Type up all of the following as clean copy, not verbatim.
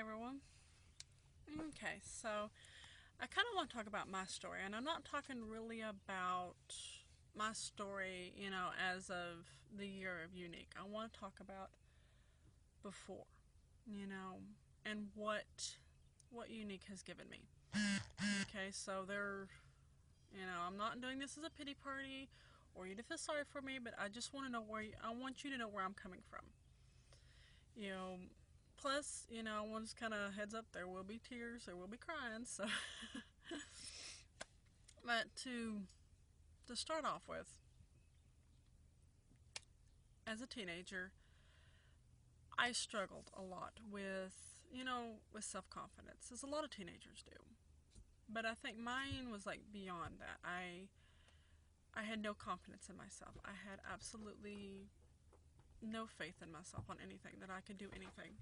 everyone. Okay, so I kind of want to talk about my story, and I'm not talking really about my story, as of the year of Younique. I want to talk about before, you know, and what Younique has given me. Okay, so I'm not doing this as a pity party or you to feel sorry for me, but I just want to know I want you to know where I'm coming from. You know, plus, I want to kind of heads up, there will be tears, there will be crying, so. But to start off with, as a teenager, I struggled a lot with self-confidence, as a lot of teenagers do. But I think mine was like beyond that. I had no confidence in myself. I had absolutely no faith in myself on anything, that I could do anything.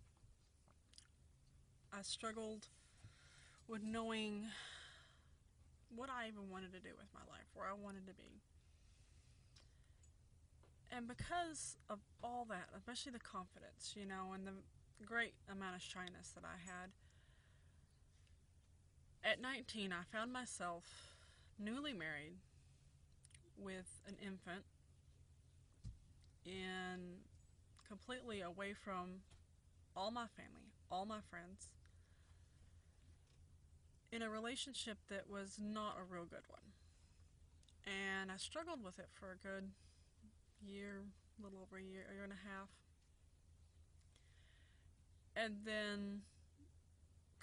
I struggled with knowing what I even wanted to do with my life, where I wanted to be. And because of all that, especially the confidence, and the great amount of shyness that I had, at 19 I found myself newly married with an infant and completely away from all my family, all my friends, in a relationship that was not a real good one. And I struggled with it for a good year, a little over a year and a half. And then,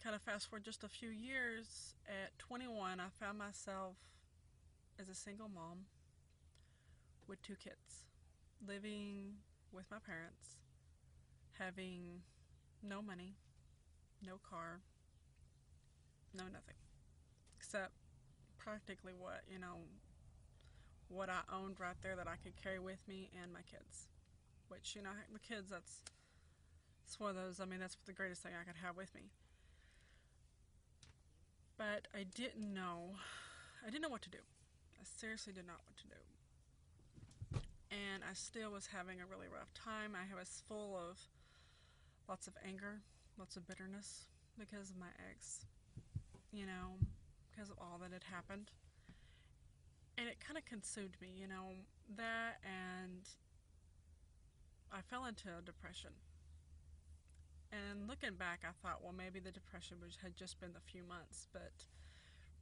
kind of fast forward just a few years, at 21, I found myself as a single mom with 2 kids, living with my parents, having no money, no car, no nothing, except practically what I owned right there that I could carry with me, and my kids. Which, the kids, it's one of those, that's the greatest thing I could have with me. But I didn't know what to do. I seriously did not know what to do. And I still was having a really rough time. I was full of lots of anger, lots of bitterness because of my ex, because of all that had happened. And it kind of consumed me, that, and I fell into a depression. And looking back, I thought, well, maybe the depression had just been a few months, but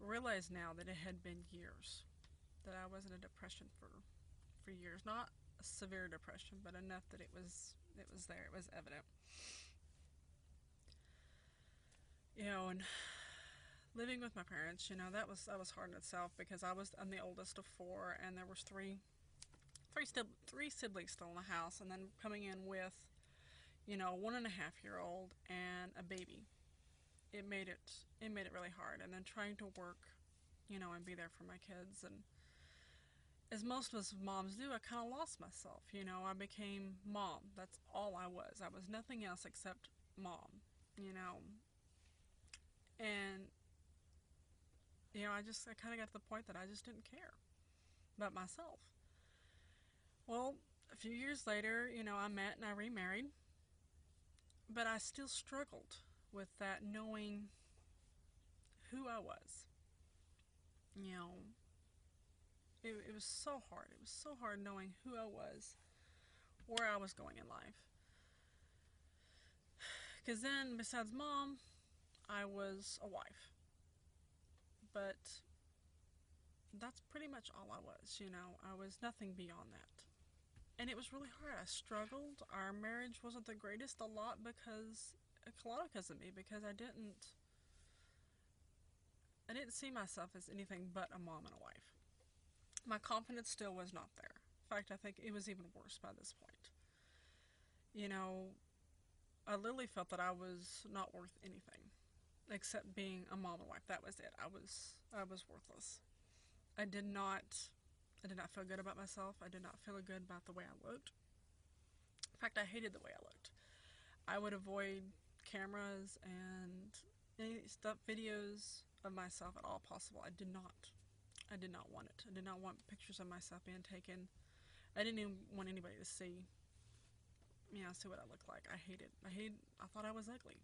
realized now that it had been years, that I was in a depression for years. Not a severe depression, but enough that it was there, it was evident. And living with my parents, that was hard in itself, because I'm the oldest of four, and there was three siblings still in the house, and then coming in with, a 1.5-year-old and a baby. It made it really hard. And then trying to work, and be there for my kids. And as most of us moms do, I kind of lost myself. I became mom. That's all I was. I was nothing else except mom, And, I kind of got to the point that I just didn't care about myself. Well, a few years later, I met and I remarried. But I still struggled with that, knowing who I was. It was so hard. It was so hard knowing who I was, where I was going in life. Because then, besides mom, I was a wife. But that's pretty much all I was, I was nothing beyond that. And it was really hard. I struggled. Our marriage wasn't the greatest, a lot because of me, because I didn't see myself as anything but a mom and a wife. My confidence still was not there. In fact, I think it was even worse by this point. I literally felt that I was not worth anything except being a mom and wife. That was it. I was worthless. I did not feel good about myself. I did not feel good about the way I looked. In fact, I hated the way I looked. I would avoid cameras and any videos of myself at all possible. I did not want it. I did not want pictures of myself being taken. I didn't even want anybody to see what I looked like. I thought I was ugly.